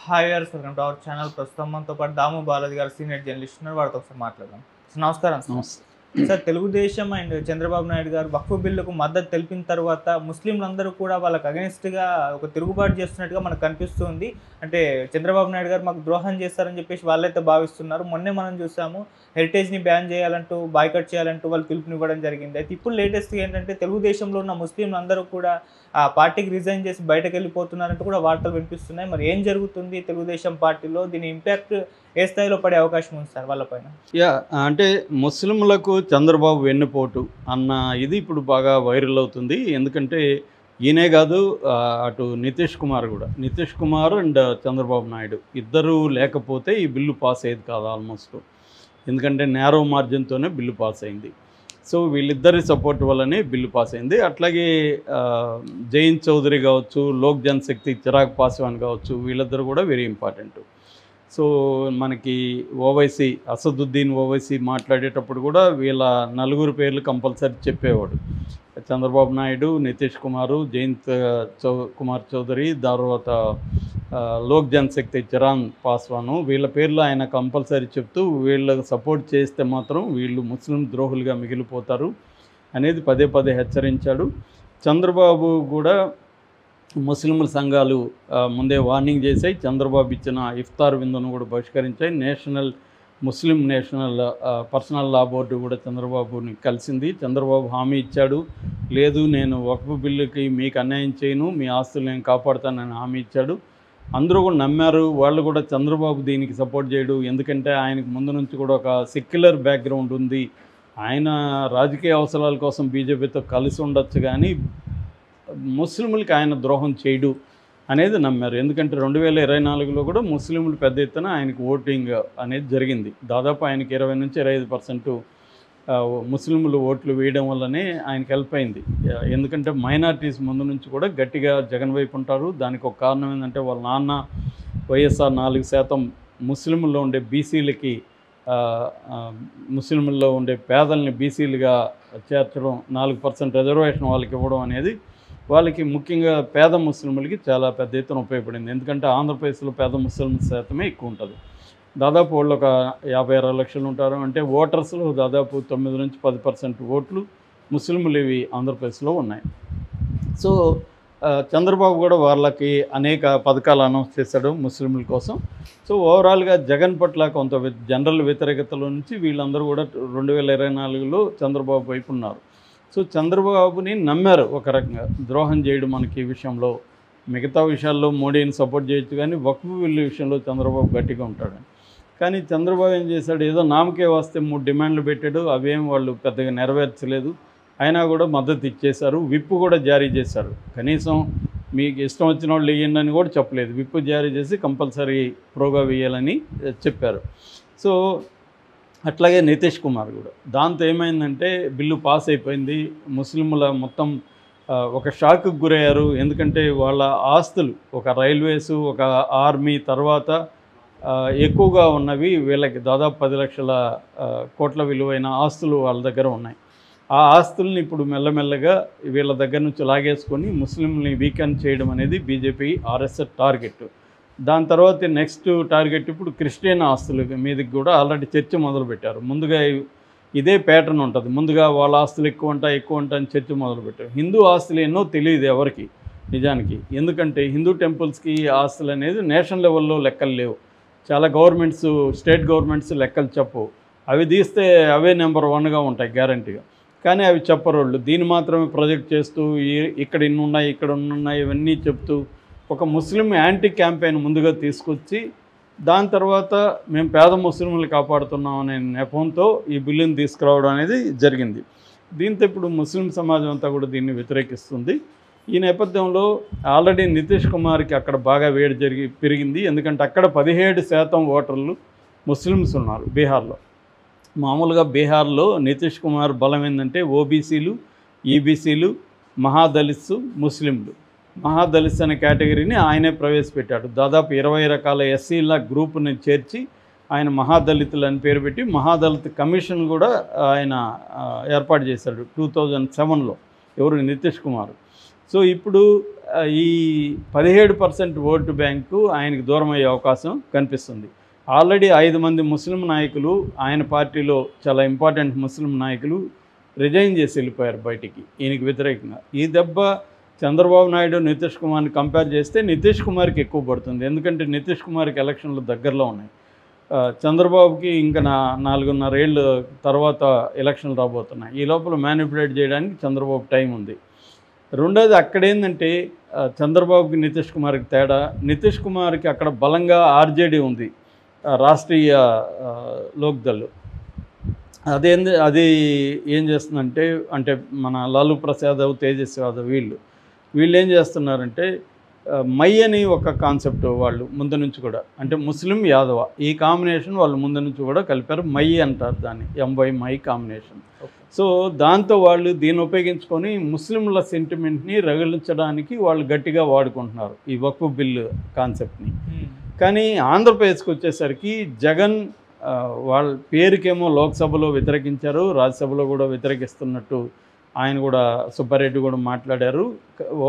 Hi viewers, welcome to our channel. ప్రస్తుతం మనతో పాటు దాము బాలాజీ గారు సీనియర్ జర్నలిస్ట్ ఉన్నారు. వారితో ఒకసారి మాట్లాడదాం. నమస్కారం సార్. తెలుగుదేశం అండ్ చంద్రబాబు నాయుడు గారు వక్ఫ్ బిల్లుకు మద్దతు తెలిపిన తర్వాత ముస్లింలందరూ కూడా వాళ్ళకి అగెనిస్ట్గా ఒక తిరుగుబాటు చేస్తున్నట్టుగా మనకు కనిపిస్తుంది. అంటే చంద్రబాబు నాయుడు గారు మాకు ద్రోహం చేస్తారని చెప్పేసి వాళ్ళైతే భావిస్తున్నారు. మొన్నే మనం చూసాము, హెరిటేజ్ని బ్యాన్ చేయాలంటూ, బాయ్కట్ చేయాలంటూ వాళ్ళు పిలుపునివ్వడం జరిగింది. అయితే ఇప్పుడు లేటెస్ట్గా ఏంటంటే తెలుగుదేశంలో ఉన్న ముస్లింలందరూ కూడా ఆ పార్టీకి రిజైన్ చేసి బయటకు వెళ్ళిపోతున్నారంటూ కూడా వార్తలు వినిపిస్తున్నాయి. మరి ఏం జరుగుతుంది తెలుగుదేశం పార్టీలో? దీని ఇంపాక్ట్ ఏ స్థాయిలో పడే అవకాశం ఉంది సార్ వాళ్ళపైన? అంటే ముస్లింలకు చంద్రబాబు వెన్నుపోటు అన్న ఇది ఇప్పుడు బాగా వైరల్ అవుతుంది. ఎందుకంటే ఈయనే కాదు, అటు నితీష్ కుమార్ అండ్ చంద్రబాబు నాయుడు ఇద్దరు లేకపోతే ఈ బిల్లు పాస్ అయ్యేది కాదు ఆల్మోస్ట్. ఎందుకంటే నేరో మార్జిన్తోనే బిల్లు పాస్ అయింది. సో వీళ్ళిద్దరి సపోర్ట్ వల్లనే బిల్లు పాస్ అయింది. అట్లాగే జైన్ చౌదరి కావచ్చు, లోక్ జనశక్తి చిరాగ్ పాస్వాన్ కావచ్చు, వీళ్ళిద్దరు కూడా వెరీ ఇంపార్టెంట్. సో మనకి ఓవైసీ అసదుద్దీన్ ఓవైసీ మాట్లాడేటప్పుడు కూడా వీళ్ళ నలుగురు పేర్లు కంపల్సరీ చెప్పేవాడు. చంద్రబాబు నాయుడు, నితీష్ కుమారు, జయంత్ కుమార్ చౌదరి, తర్వాత లోక్ జనశక్తి చిరాగ్ పాస్వాను, వీళ్ళ పేర్లు ఆయన కంపల్సరీ చెప్తూ వీళ్ళకి సపోర్ట్ చేస్తే మాత్రం వీళ్ళు ముస్లిం ద్రోహులుగా మిగిలిపోతారు అనేది పదే పదే హెచ్చరించాడు. చంద్రబాబు కూడా ముస్లింల సంఘాలు ముందే వార్నింగ్ చేశాయి. చంద్రబాబు ఇచ్చిన ఇఫ్తార్ విందును కూడా బహిష్కరించాయి. ముస్లిం నేషనల్ పర్సనల్ లా బోర్డు కూడా చంద్రబాబుని కలిసింది. చంద్రబాబు హామీ ఇచ్చాడు, లేదు నేను వక్ఫ్ బిల్లుకి మీకు అన్యాయం చేయను, మీ ఆస్తులు నేను కాపాడుతానని హామీ ఇచ్చాడు. అందరూ కూడా నమ్మారు. వాళ్ళు కూడా చంద్రబాబు దీనికి సపోర్ట్ చేయడు, ఎందుకంటే ఆయనకు ముందు నుంచి కూడా ఒక సెక్యులర్ బ్యాక్గ్రౌండ్ ఉంది, ఆయన రాజకీయ అవసరాల కోసం బీజేపీతో కలిసి ఉండొచ్చు కానీ ముస్లింలకి ఆయన ద్రోహం చేయడు అనేది నమ్మారు. ఎందుకంటే 2024లో కూడా ముస్లింలు పెద్ద ఎత్తున ఆయనకు ఓటింగ్ అనేది జరిగింది. దాదాపు ఆయనకి 20 నుంచి 25% ముస్లింలు ఓట్లు వేయడం వల్లనే ఆయనకి హెల్ప్ అయింది. ఎందుకంటే మైనారిటీస్ ముందు నుంచి కూడా గట్టిగా జగన్ వైపు ఉంటారు. దానికి ఒక కారణం ఏంటంటే వాళ్ళ నాన్న వైఎస్ఆర్ 4% ముస్లింల్లో ఉండే బీసీలకి, ముస్లింల్లో ఉండే పేదల్ని బీసీలుగా చేర్చడం, 4% రిజర్వేషన్ వాళ్ళకి ఇవ్వడం అనేది వాళ్ళకి ముఖ్యంగా పేద ముస్లింలకి చాలా పెద్ద ఎత్తున ఉపయోగపడింది. ఎందుకంటే ఆంధ్రప్రదేశ్లో పేద ముస్లిం శాతమే ఎక్కువ ఉంటుంది. దాదాపు వాళ్ళు ఒక 50-60 లక్షలు ఉంటారు. అంటే ఓటర్స్లో దాదాపు 9 నుంచి 10% ఓట్లు ముస్లింలు ఇవి ఆంధ్రప్రదేశ్లో ఉన్నాయి. సో చంద్రబాబు కూడా వాళ్ళకి అనేక పథకాలు అనౌన్స్ చేశాడు ముస్లింల కోసం. సో ఓవరాల్గా జగన్ పట్ల కొంత జనరల్ వ్యతిరేకతలో నుంచి వీళ్ళందరూ కూడా 2024లో చంద్రబాబు వైపు ఉన్నారు. సో చంద్రబాబుని నమ్మారు ఒక రకంగా. ద్రోహం చేయడం మనకి ఈ విషయంలో, మిగతా విషయాల్లో మోడీని సపోర్ట్ చేయొచ్చు కానీ వక్ఫ్ బిల్లు విషయంలో చంద్రబాబు గట్టిగా ఉంటాడు. కానీ చంద్రబాబు ఏం చేశాడు, ఏదో నామకే వస్తే 3 డిమాండ్లు పెట్టాడు, అవేం వాళ్ళు పెద్దగా నెరవేర్చలేదు. అయినా కూడా మద్దతు ఇచ్చేశారు. విప్పు కూడా జారీ చేశారు. కనీసం మీకు ఇష్టం వచ్చిన వాళ్ళు వేయండి అని కూడా చెప్పలేదు. విప్పు జారీ చేసి కంపల్సరీ ప్రోగా వేయాలని చెప్పారు. సో అట్లాగే నితీష్ కుమార్ కూడా. దాంతో ఏమైందంటే బిల్లు పాస్ అయిపోయింది. ముస్లింల మొత్తం ఒక షాక్కి గురయ్యారు. ఎందుకంటే వాళ్ళ ఆస్తులు, ఒక రైల్వేస్, ఒక ఆర్మీ తర్వాత ఎక్కువగా ఉన్నవి వీళ్ళకి దాదాపు 10 లక్షల కోట్ల విలువైన ఆస్తులు వాళ్ళ దగ్గర ఉన్నాయి. ఆ ఆస్తుల్ని ఇప్పుడు మెల్లమెల్లగా వీళ్ళ దగ్గర నుంచి లాగేసుకొని ముస్లింని వీకెండ్ చేయడం అనేది బీజేపీ ఆర్ఎస్ఎస్ టార్గెట్. దాని తర్వాత నెక్స్ట్ టార్గెట్ ఇప్పుడు క్రిస్టియన్ ఆస్తుల మీదకి కూడా ఆల్రెడీ చర్చ మొదలుపెట్టారు. ముందుగా ఇదే ప్యాటర్న్ ఉంటుంది. ముందుగా వాళ్ళ ఆస్తులు ఎక్కువ ఉంటాయి అని చర్చ మొదలుపెట్టారు. హిందూ ఆస్తులు ఎన్నో తెలియదు ఎవరికి నిజానికి. ఎందుకంటే హిందూ టెంపుల్స్కి ఆస్తులు అనేది నేషనల్ లెవెల్లో లెక్కలు లేవు. చాలా గవర్నమెంట్స్, స్టేట్ గవర్నమెంట్స్ లెక్కలు చెప్పవు. అవి తీస్తే అవే నెంబర్ 1గా ఉంటాయి గ్యారంటీగా. కానీ అవి చెప్పరు వాళ్ళు. దీన్ని మాత్రమే ప్రొజెక్ట్ చేస్తూ ఇక్కడ ఇన్ని ఉన్నాయి, ఇక్కడ ఉన్నాయి, ఇవన్నీ చెప్తూ ఒక ముస్లిం యాంటీ క్యాంపెయిన్ ముందుగా తీసుకొచ్చి దాని తర్వాత మేము పేద ముస్లింలు కాపాడుతున్నాం అనే నెపంతో ఈ బిల్లుని తీసుకురావడం అనేది జరిగింది. దీంతో ఇప్పుడు ముస్లిం సమాజం అంతా కూడా దీన్ని వ్యతిరేకిస్తుంది. ఈ నేపథ్యంలో ఆల్రెడీ నితీష్ కుమార్కి అక్కడ బాగా వేడి పెరిగింది. ఎందుకంటే అక్కడ 17% ఓటర్లు ముస్లిమ్స్ ఉన్నారు బీహార్లో. మామూలుగా బీహార్లో నితీష్ కుమార్ బలం ఏంటంటే ఓబీసీలు, ఈబీసీలు, మహాదళిత్స్, ముస్లింలు. మహాదళిత్స్ అనే కేటగిరీని ఆయనే ప్రవేశపెట్టాడు. దాదాపు 20 రకాల ఎస్సీల గ్రూపుని చేర్చి ఆయన మహాదళితులు అని పేరు పెట్టి మహాదళిత్ కమిషన్ కూడా ఆయన ఏర్పాటు చేశాడు 2007లో. ఎవరు? నితీష్ కుమార్. సో ఇప్పుడు ఈ 17% ఓటు బ్యాంకు ఆయనకు దూరం అయ్యే అవకాశం కనిపిస్తుంది. ఆల్రెడీ 5 మంది ముస్లిం నాయకులు, ఆయన పార్టీలో చాలా ఇంపార్టెంట్ ముస్లిం నాయకులు రిజైన్ చేసి వెళ్ళిపోయారు బయటికి ఈయనకి వ్యతిరేకంగా. ఈ దెబ్బ చంద్రబాబు నాయుడు, నితీష్ కుమార్ని కంపేర్ చేస్తే నితీష్ కుమార్కి ఎక్కువ పడుతుంది. ఎందుకంటే నితీష్ కుమార్కి ఎలక్షన్లు దగ్గరలో ఉన్నాయి. చంద్రబాబుకి ఇంకా 4.5 ఏళ్ళ తర్వాత ఎలక్షన్లు రాబోతున్నాయి. ఈ లోపల మ్యానిపులేట్ చేయడానికి చంద్రబాబు టైం ఉంది. రెండోది అక్కడేంటంటే చంద్రబాబుకి నితీష్ కుమార్కి తేడా, నితీష్ కుమార్కి అక్కడ బలంగా ఆర్జేడీ ఉంది, రాష్ట్రీయ లోక్దళ్. అది ఏం చేస్తుందంటే, అంటే మన లాలూ ప్రసాద్, తేజస్వి యాదవ్ వీళ్ళు ఏం చేస్తున్నారంటే మై అని ఒక కాన్సెప్ట్ వాళ్ళు ముందు నుంచి కూడా, అంటే ముస్లిం యాదవ ఈ కాంబినేషన్ వాళ్ళు ముందు నుంచి కూడా కలిపారు. మై అంటారు దాన్ని, ఎంవై మై కాంబినేషన్. సో దాంతో వాళ్ళు దీన్ని ఉపయోగించుకొని ముస్లింల సెంటిమెంట్ని రగిలించడానికి వాళ్ళు గట్టిగా వాడుకుంటున్నారు ఈ వక్ఫ్ బిల్లు కాన్సెప్ట్ని. కానీ ఆంధ్రప్రదేశ్కి వచ్చేసరికి జగన్ వాళ్ళ పేరుకేమో లోక్సభలో వ్యతిరేకించారు, రాజ్యసభలో కూడా వ్యతిరేకిస్తున్నట్టు ఆయన కూడా సుబ్బారెడ్డి కూడా మాట్లాడారు.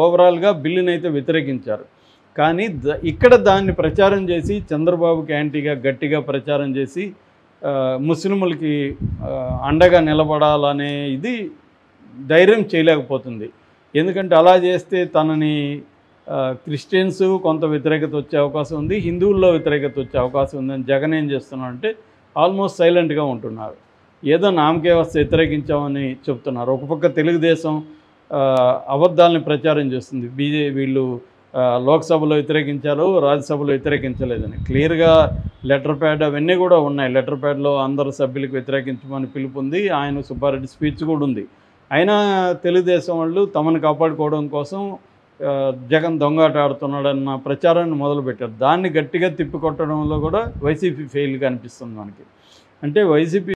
ఓవరాల్గా బిల్లుని అయితే వ్యతిరేకించారు. కానీ ఇక్కడ దాన్ని ప్రచారం చేసి చంద్రబాబుకి యాంటీగా గట్టిగా ప్రచారం చేసి ముస్లింలకి అండగా నిలబడాలనే ఇది ధైర్యం చేయలేకపోతుంది. ఎందుకంటే అలా చేస్తే తనని క్రిస్టియన్స్ కొంత వ్యతిరేకత వచ్చే అవకాశం ఉంది, హిందువుల్లో వ్యతిరేకత వచ్చే అవకాశం ఉందని జగన్ ఏం చేస్తున్నారంటే ఆల్మోస్ట్ సైలెంట్గా ఉంటున్నారు. ఏదో నామకే వస్తే వ్యతిరేకించామని చెప్తున్నారు. ఒక పక్క తెలుగుదేశం అబద్ధాలని ప్రచారం చేస్తుంది, వీళ్ళు లోక్సభలో వ్యతిరేకించారు, రాజ్యసభలో వ్యతిరేకించలేదని. క్లియర్గా లెటర్ ప్యాడ్ అవన్నీ కూడా ఉన్నాయి. లెటర్ ప్యాడ్లో అందరు సభ్యులకు వ్యతిరేకించమని పిలుపు ఉంది, ఆయన సుబ్బారెడ్డి స్పీచ్ కూడా ఉంది. అయినా తెలుగుదేశం వాళ్ళు తమను కాపాడుకోవడం కోసం జగన్ దొంగాట ఆడుతున్నాడన్న ప్రచారాన్ని మొదలుపెట్టారు. దాన్ని గట్టిగా తిప్పికొట్టడంలో కూడా వైసీపీ ఫెయిల్గా అనిపిస్తుంది మనకి. అంటే వైసీపీ